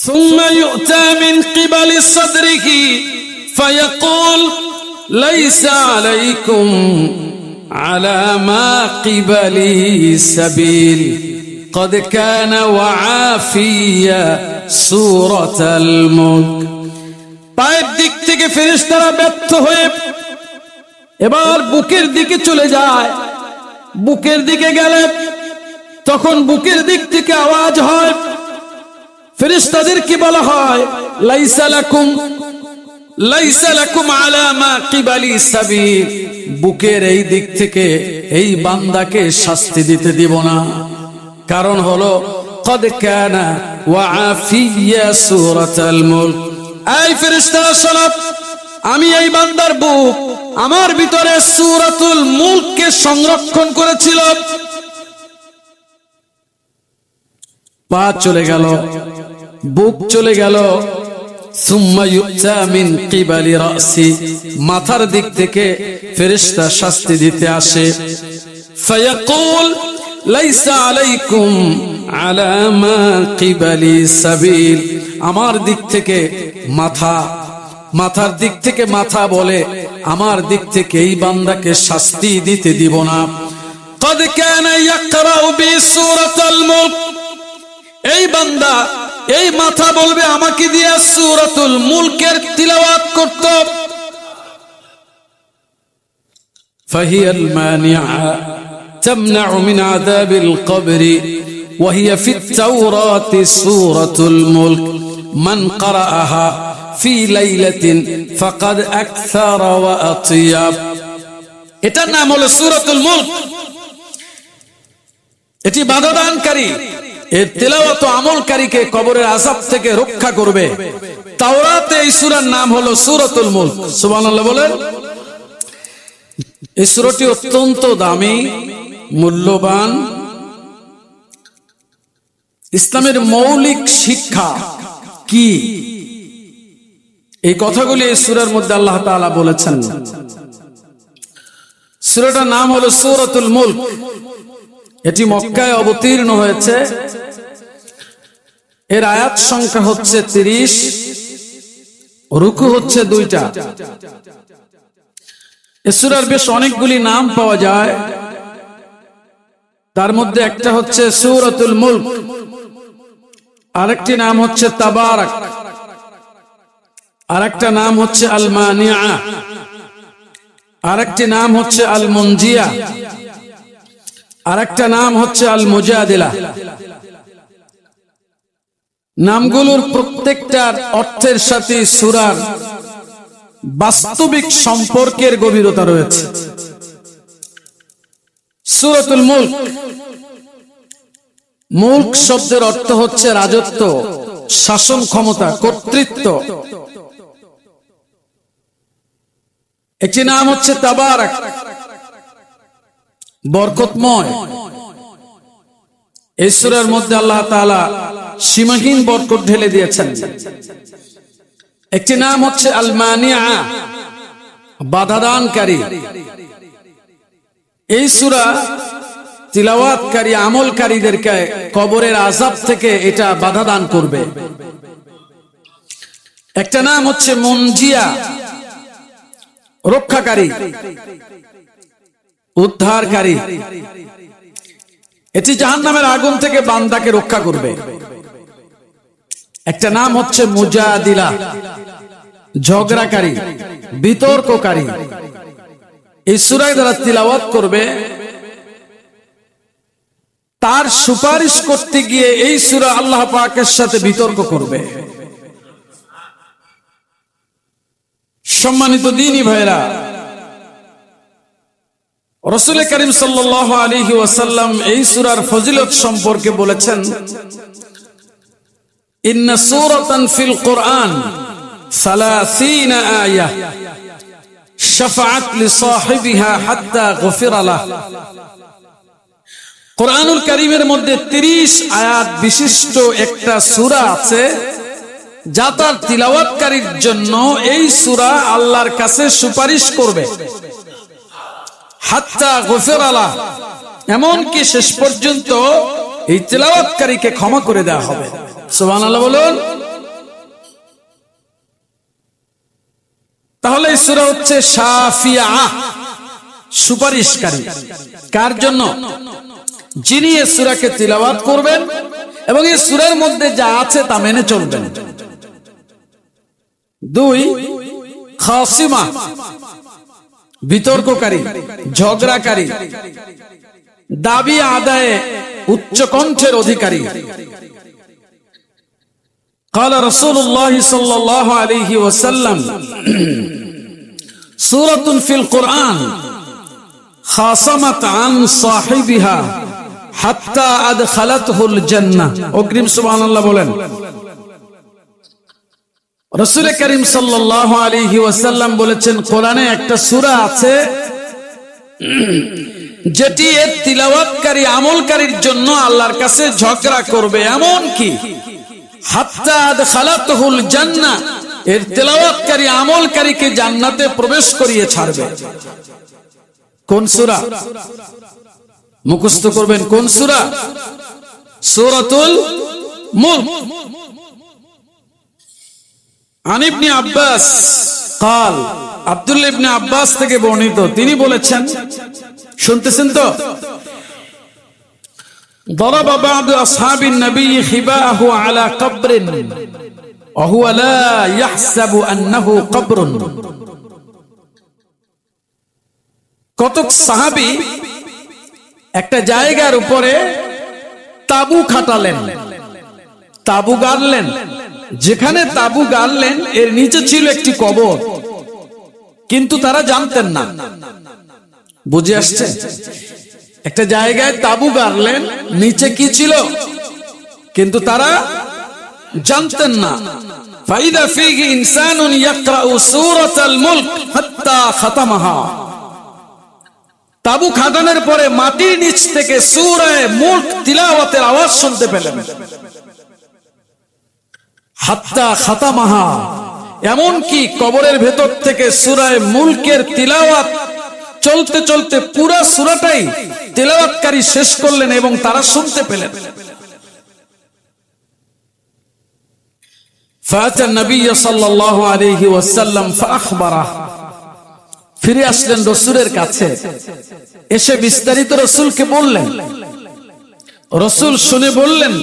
ثم يؤتى من قبل صدره فيقول ليس عليكم على ما قبلي سبيل قد كان وعافيا سورة الملك। পায়ের দিক থেকে ফেরেশতারা ব্যর্থ হয়ে এবার বুকের দিকে চলে যায়। বুকের দিকে গেলে তখন বুকের দিক থেকে আওয়াজ হয়, ফেরেশতাদেরকে বলা হয় লাইসা লাকুম আলা মা কিবালি সাবিল, বুকের এই দিক থেকে এই বান্দাকে শাস্তি দিতে দিব না। কারণ হলো কদ কানা ওয়া আফিয়া সূরাতুল মুলক। এই ফেরেশতারা শোনো, আমি এই বান্দার বুক, আমার ভিতরে সূরাতুল মুলককে সংরক্ষণ করেছিল। পা চলে গেল, বুক চলে গেল। সুম্মা ইউতা মিন কিবালি রাসি, মাথার দিক থেকে ফেরেশতা শাস্তি দিতে আসে। ফায়াকুল লাইসা আলাইকুম আলা মা কিবালি সাবিল, আমার দিক থেকে মাথার দিক থেকে মাথা বলে আমার দিক থেকে এই বান্দাকে শাস্তি দিতে দিব না। কদ কানা ইয়াকরাউ বি সূরাতুল মুলক, এই বান্দা এই মাথা বলবে আমাকে দিয়ে সূরাতুল মুলকের তিলাওয়াত করত। ফাহিয়াল মানিআ তামনাউ মিন আযাবিল কবরি ওয়া হিয়া ফিত তাওরাতি সূরাতুল মুলক মান ক্বারাআহা ফি লাইলাতিন ফাকাদ আকসারা ওয়া আতিয়াব। এটার নাম হলো সূরাতুল মুলক। এটি বাধাদানকারী, এর তিলাওয়াত ও আমলকারীকে কবরের আযাব থেকে রক্ষা করবে। তাওরাতে এই সূরার নাম হলো সূরাতুল মুলক। সুবহানাল্লাহ বলেন। এই সূরাটি অত্যন্ত দামি, মূল্যবান। ইসলামের মৌলিক শিক্ষা কি, এই কথাগুলি এই সূরার মধ্যে আল্লাহ তাআলা বলেছেন। সূরাটার নাম হলো সূরাতুল মুলক। এটি মক্কায় অবতীর্ণ হয়েছে। এর আয়াত সংখ্যা হচ্ছে 30, রুকু হচ্ছে 2টা। এই সূরার বেশ অনেকগুলি নাম পাওয়া যায়, তার মধ্যে একটা হচ্ছে সূরাতুল মুলক, আরেকটি নাম হচ্ছে তাবারাক, আরেকটা নাম হচ্ছে আল মানিআ, আরেকটি নাম হচ্ছে আল মুনজিয়া, আরেকটা নাম হচ্ছে আল মুজাদিলা। নামগুলোর প্রত্যেকটার অর্থের সাথে সূরার বাস্তবিক সম্পর্কের গভীরতা রয়েছে। সূরাতুল মুলক, মুলক শব্দের অর্থ হচ্ছে রাজত্ব, শাসন ক্ষমতা, কর্তৃত্ব। একটি নাম হচ্ছে তাবারাক, বরকতময়। এই সূরার মধ্যে আল্লাহ তাআলা সীমাহীন বরকত ঢেলে দিয়েছেন। একটি নাম হচ্ছে আল মানিআ, বাধাদানকারী। এই সূরা তিলাওয়াতকারী আমলকারীদেরকে কবরের আযাব থেকে এটা বাধাদান করবে। একটা নাম হচ্ছে মুনজিয়া, রক্ষাকারী, উদ্ধারকারী। এটি জাহান্নামের আগুন থেকে বান্দাকে রক্ষা করবে। একটা নাম হচ্ছে মুজাদিলা, ঝগড়াকারী, বিতর্ককারী। এই সূরা যারা তিলাওয়াত করবে তার সুপারিশ করতে গিয়ে এই সূরা আল্লাহ পাকের সাথে বিতর্ক করবে। সম্মানিত দ্বীনী ভাইরা, রাসূল করিম সাল্লাল্লাহু আলাইহি ওয়াসাল্লাম এই সূরার ফজিলত সম্পর্কে বলেছেন, ইন্না সূরাতান ফিল কুরআন 30 আয়াহ শাফাআত লিসাহিবিহা হাত্তা গুফিরা লাহ। কুরআনুল কারীমের মধ্যে 30 আয়াত বিশিষ্ট একটা সূরা আছে, যা তার তিলাওয়াতকারীর জন্য এই সূরা আল্লাহর কাছে সুপারিশ করবে। হাত্তা গুফিরা লাহ, এমনকি শেষ পর্যন্ত এই তিলাওয়াতকারীকে ক্ষমা করে দেওয়া হবে। সুবহানাল্লাহ বলুন। তাহলে এই সূরা হচ্ছে শাফিয়া, সুপারিশকারী। কার জন্য? যিনি এই সূরাকে তিলাওয়াত করবেন এবং এই সূরার মধ্যে যা আছে তা মেনে চলবেন। 2, খাসিমা, বিতর্ককারী, ঝগড়াকারী, দাবি আদায়ে উচ্চ কণ্ঠের অধিকারী। قال رسول الله صلى الله عليه وسلم سورة في القرآن خاصمت عن صاحبها حتى أدخلته الجنة। অগ্রিম সুবহানাল্লাহ বলেন। রাসূল করিম সাল্লাল্লাহু আলাইহি ওয়াসাল্লাম বলেছেন, কোরআনে একটা সূরা আছে যেটি এর তিলাওয়াতকারী আমলকারীর জন্য আল্লাহর কাছে ঝগড়া করবে, এমন কি হাত্তা আদখালাতুহুল জান্নাহ, এর তিলাওয়াতকারী আমলকারীকে জান্নাতে প্রবেশ করিয়ে ছাড়বে। কোন সূরা? মুখস্থ করবেন। কোন সূরা? সূরাতুল মুলক। আন ইবনে আব্বাস قال, আব্দুল্লাহ ইবনে আব্বাস থেকে বর্ণিত, তিনি বলেছেন, শুনতেছেন তো? ضرب بعض أصحاب النبي خباءه على قبر وهو لا يحسب أنه قبر। কতক সাহাবী একটা জায়গার উপরে তাবু খাটালেন, তাবু গাড়লেন। যেখানে তাবু গাড়লেন এর নিচে ছিল একটি কবর, কিন্তু তারা জানতেন না। বুঝে আসছে? একটা জায়গায় তাবু গাড়লেন, নিচে কি ছিল কিন্তু তারা জানতেন না। ফাইদা ফীহি ইনসানুন ইয়াকরাউ সূরাতাল মুলক হাত্তা খাতামাহা। তাবু খাটানোর পরে মাটির নিচ থেকে সূরা মুলক তিলাওয়াতের আওয়াজ শুনতে পেলেন। হাত্তা খাতামাহা, এমন কি কবরের ভেতর থেকে সূরা মুলকের তিলাওয়াত চলতে চলতে পুরা সূরাটাই তিলাওয়াতকারী শেষ করলেন এবং তারা শুনতে পেলেন। ফাতা নবী সাল্লাল্লাহু আলাইহি ওয়াসাল্লাম ফাখবারাহ, ফিরে আসলেন রাসূলের কাছে, এসে বিস্তারিত রাসূলকে বললেন। রাসূল শুনে বললেন,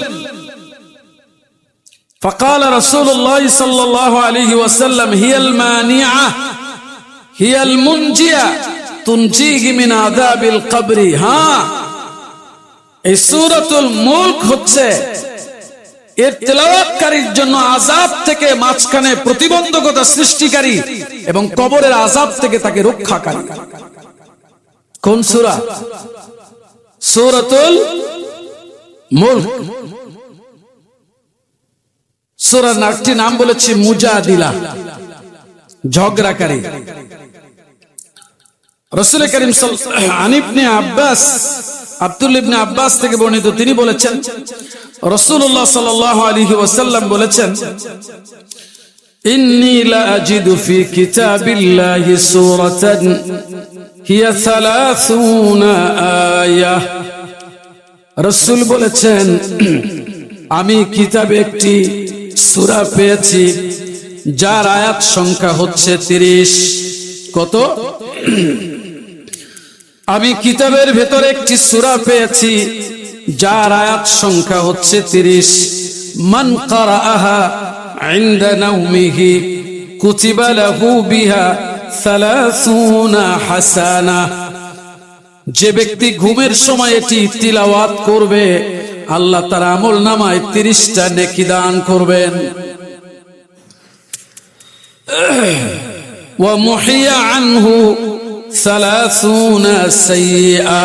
فقال رسول الله صلى الله عليه وسلم هي المانعة هي المنجية تنجيه من عذاب القبر। হ্যাঁ, এই সূরাতুল মুলক হচ্ছে এর তেলাওয়াতকারীর জন্য আযাব থেকে মাঝখানে প্রতিবন্ধকতা সৃষ্টিকারী এবং কবরের আযাব থেকে তাকে রক্ষাকারী। কোন সূরা? সূরাতুল মুলক। সূরার নামটি নাম বলেছে মুজাদিলা, ঝগড়াকারী। রাসূল করিম আন ইবনে আব্বাস, আব্দুল্লাহ ইবনে আব্বাস থেকে বর্ণিত, তিনি বলেছেন, রাসূলুল্লাহ সাল্লাল্লাহু আলাইহি ওয়াসাল্লাম বলেছেন, ইন্নী লা আজিদু ফি কিতাবিল্লাহি সূরাতান হিয়া 30 আয়াহ। রাসূল বলেছেন, আমি কিতাবে একটি সূরা পেয়েছি যার আয়াত সংখ্যা হচ্ছে 30। কত? আমি কিতাবের ভেতরে একটি সূরা পেয়েছি যার আয়াত সংখ্যা হচ্ছে 30। মান ক্বারাআহা ইনদা নাওমিহি কুতিবা লাহু বিহা 30 হাসানা। যে ব্যক্তি ঘুমের সময় এটি তিলাওয়াত করবে আল্লাহ তার আমলনামায় 30টা নেকি দান করবেন। ওয়া মুহিয়া আনহু 30 সাইয়্যা।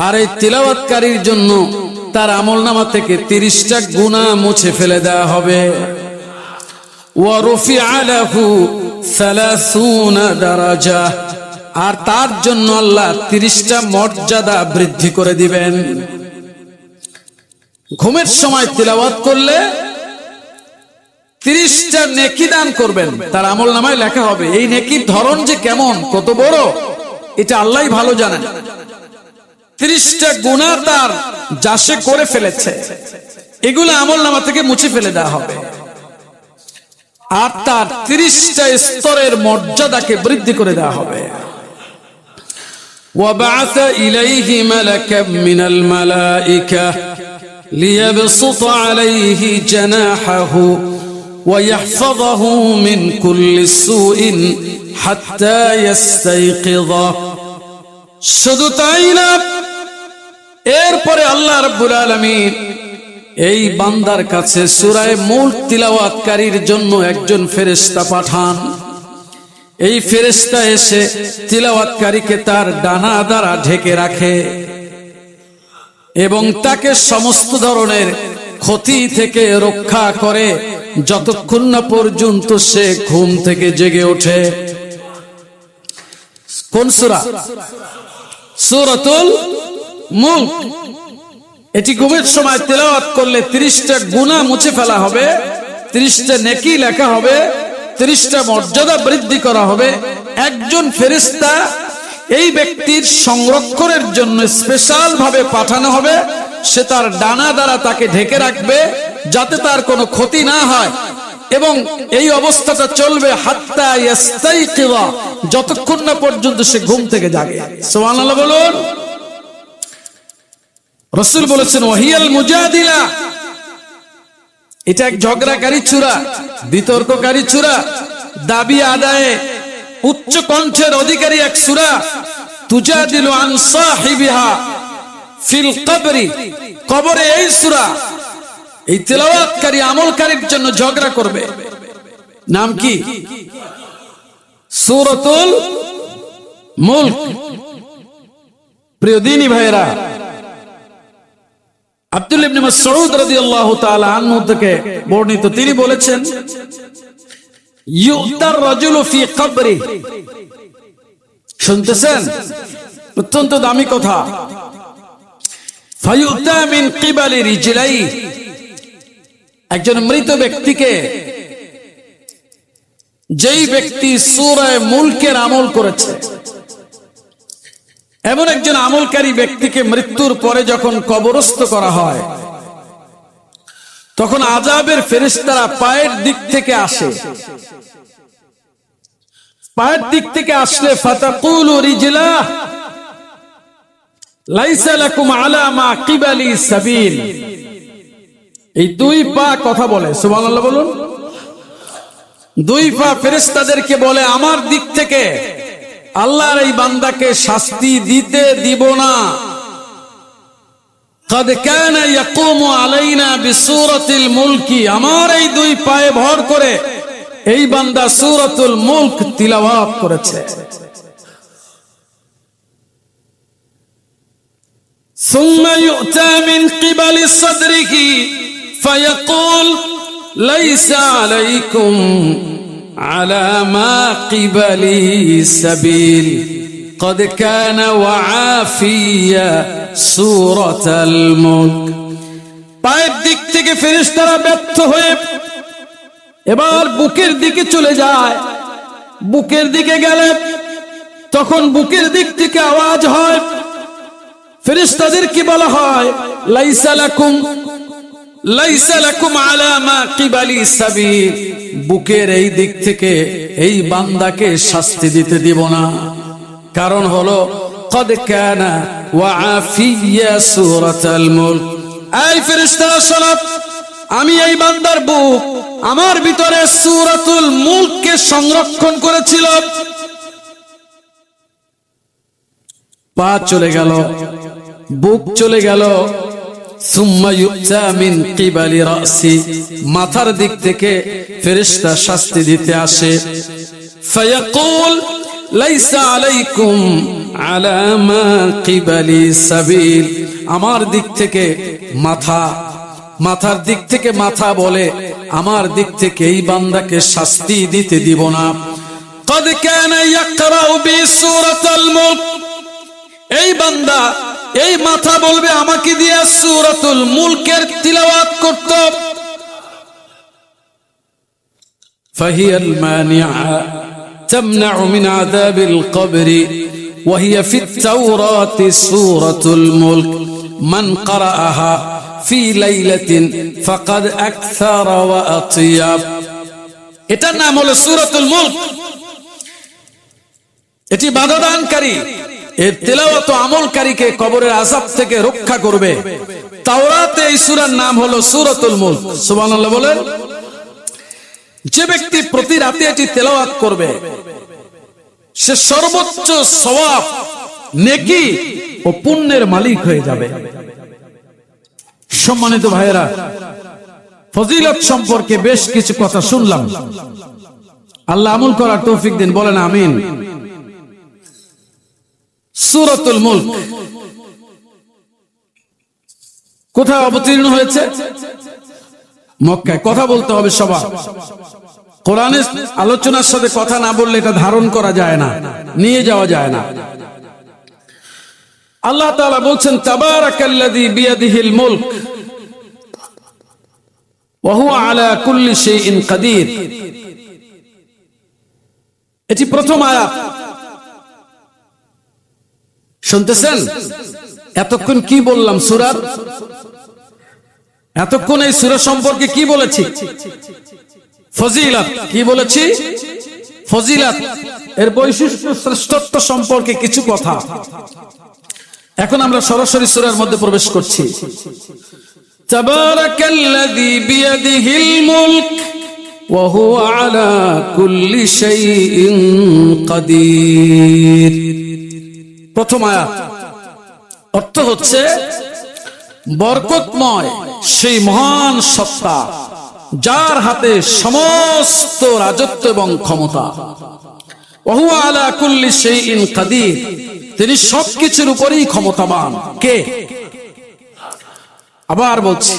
আর এই তিলাওয়াতকারীর জন্য তার আমলনামা থেকে 30টা গুনাহ মুছে ফেলে দেওয়া হবে। ওয়া রুফিআ লাহু 30 দারাজা। আর তার জন্য আল্লাহ 30টা মর্যাদা বৃদ্ধি করে দিবেন। ঘুমের সময় তিলাওয়াত করলে 30টা নেকি দান করবেন, তার আমলনামায় লেখা হবে। এই নেকির ধরন যে কেমন, কত বড়, এটা আল্লাহই ভালো জানেন। 30টা গুনাহ তার যা সে করে ফেলেছে এগুলো আমলনামা থেকে মুছে ফেলে দেওয়া হবে। আর তার 30টা স্তরের মর্যাদাকে বৃদ্ধি করে দেওয়া হবে। وبعث إليه ملكا من الملائكة ليبسط عليه جناحه ويحفظه من كل سوء حتى يستيقظ। শুধু তাই না, এরপরে আল্লাহ রাব্বুল আলামিন এই বান্দার কাছে সূরা মুলক তিলাওয়াতকারীর জন্য একজন ফেরেশতা পাঠান। এই ফেরেশতা এসে তিলাওয়াতকারীকে তার ডানা দ্বারা ঢেকে রাখে এবং তাকে সমস্ত ধরনের ক্ষতি থেকে রক্ষা করে যতক্ষণ না পর্যন্ত সে ঘুম থেকে জেগে ওঠে। কোন সূরা? সূরাতুল মুলক। এটি ঘুমের সময় তেলাওয়াত করলে 30টা গুনাহ মুছে ফেলা হবে, 30টা নেকি লেখা হবে, 30টা মর্যাদা বৃদ্ধি করা হবে। একজন ফেরেশতা এই ব্যক্তির সংরক্ষণের জন্য স্পেশাল ভাবে পাঠানো হবে। সে তার ডানা দ্বারা তাকে ঢেকে রাখবে যাতে তার কোনো ক্ষতি না হয়, এবং এই অবস্থাটা চলবে হাত্তা ইয়াস্তাইকিযা, যতক্ষণ না পর্যন্ত সে ঘুম থেকে জাগে। সুবহানাল্লাহ বলুন। রাসূল বলেছেন ওয়াহিয়াল মুজাদিলা, এটা এক ঝগড়াকারী সূরা, বিতর্ককারী সূরা, দাবি আদায়ে উচ্চ কণ্ঠের অধিকারী এক সূরা। তুজাদিলু আন সাহিবিহা ফিল কবরি, কবরে এই সূরা এই তেলাওয়াতকারী আমলকারীর জন্য ঝগড়া করবে। নাম কি? সূরাতুল মুলক। প্রিয় দ্বীনী ভাইরা, আব্দুল্লাহ ইবনে মাসউদ রাদিয়াল্লাহু তাআলা আনহু থেকে বর্ণিত, তিনি বলেছেন ইউতার রাজুলু ফি কবরি। শুনতেছেন? অত্যন্ত দামি কথা। ফায়ুতা মিন কিবালি রিজলাই, একজন মৃত ব্যক্তিকে, যেই ব্যক্তি সূরা মুলকের আমল করেছে, এমন একজন আমলকারী ব্যক্তিকে মৃত্যুর পরে যখন কবরস্থ করা হয়, তখন আযাবের ফেরেশতারা পায়ের দিক থেকে আসে। পায়ের দিক থেকে আসলে ফাতাকুলু রিজলাহ লাইসা লাকুম আলা মা কিবালি সাবিল, এই দুই পা কথা বলে। সুবহানাল্লাহ বলুন। দুই পা ফেরেশতাদেরকে বলে, আমার দিক থেকে আল্লাহর এই বান্দাকে শাস্তি দিতে দিব না। قد كان يقوم علينا بسورة الملك, আমার এই দুই পায়ে ভর করে এই বান্দা সূরাতুল মুলক তিলাওয়াত করেছে। ثم يؤتى من قبل صدره فيقول ليس عليكم على ما قبلي سبيل قد كان وعافيا سورة الملك। পায়ের দিক থেকে ফেরেশতারা ব্যর্থ হয়ে এবার বুকের দিকে চলে যায়। বুকের দিকে গেলে তখন বুকের দিক থেকে আওয়াজ হয়, ফেরেশতাদেরকে বলা হয় লাইসা লাকুম আলা মা কিবালি সাবিল, বুকের এই দিক থেকে এই বান্দাকে শাস্তি দিতে দিব না। কারণ হলো কদ কানা ওয়াফিয়া সূরাতুল মুলক। এই ফেরেশতারা শোনো, আমি এই বান্দার বুক, আমার ভিতরে সূরাতুল মুলককে সংরক্ষণ করেছিল। পা চলে গেল, বুক চলে গেল। সুম্মা ইউতা মিন কিবালি রাসি, মাথার দিক থেকে ফেরেশতা শাস্তি দিতে আসে। ফায়াকুল লাইসা আলাইকুম আলা মা কিবালি সাবিল, আমার দিক থেকে মাথার দিক থেকে মাথা বলে, আমার দিক থেকে এই বান্দাকে শাস্তি দিতে দিব না। قد كان يقرأ بسورة الملك, এই বান্দা, এই মাথা বলবে আমাকে দিয়ে সূরাতুল মুলকের তিলাওয়াত করত। فهي المانعة تمنع من عذاب القبر وهي في التوراة سورة الملك من قرأها في ليلة فقد أكثر وأطيب। এটার নাম হলো সূরাতুল মুলক। এটি বাধাদানকারী, এর তেলাওয়াত ও আমলকারীকে কবরের আযাব থেকে রক্ষা করবে। তাওরাতে এই সূরার নাম হলো সূরাতুল মুলক। সুবহানাল্লাহ বলেন। যে ব্যক্তি প্রতি রাতে এটি তেলাওয়াত করবে সে সর্বোচ্চ সওয়াব, নেকি ও পুণ্যের মালিক হয়ে যাবে। সম্মানিত ভাইয়েরা, ফজিলত সম্পর্কে বেশ কিছু কথা শুনলাম, আল্লাহ আমল করার তৌফিক দিন, বলেন আমিন। সূরাতুল মুলক কোথায় অবতীর্ণ হয়েছে? মক্কায়। কথা বলতে হবে সবার। কোরআনের আলোচনার সাথে কথা না বললে এটা ধারণ করা যায় না, নিয়ে যাওয়া যায় না। আল্লাহ তাআলা বলছেন, তাবারাকাল্লাযী বিয়াদিহিল মুলক ওয়া হুয়া আলা কুল্লি শাইইন কাদির। এটি প্রথম আয়াত। শুনতেছেন? এতক্ষণ কি বললাম সূরার? এতক্ষণ এই সূরা সম্পর্কে কি বলেছি? ফজিলত। কি বলেছি? ফজিলত, এর বৈশিষ্ট্য, শ্রেষ্ঠত্ব সম্পর্কে কিছু কথা। এখন আমরা সরাসরি সূরার মধ্যে প্রবেশ করছি। তাবারাকাল্লাযী বিয়াদিহিল মুলক ওয়া হুয়া আলা কুল্লি শাইইন কাদির। প্রথম আয়াত। অর্থ হচ্ছে বরকতময় সেই মহান সত্তা যার হাতে সমস্ত রাজত্ব এবং ক্ষমতা। ওয়া হুয়া আলা কুল্লি শাইইন কাদির, তিনি সবকিছুর উপরেই ক্ষমতাবান। কে? আবার বলছি,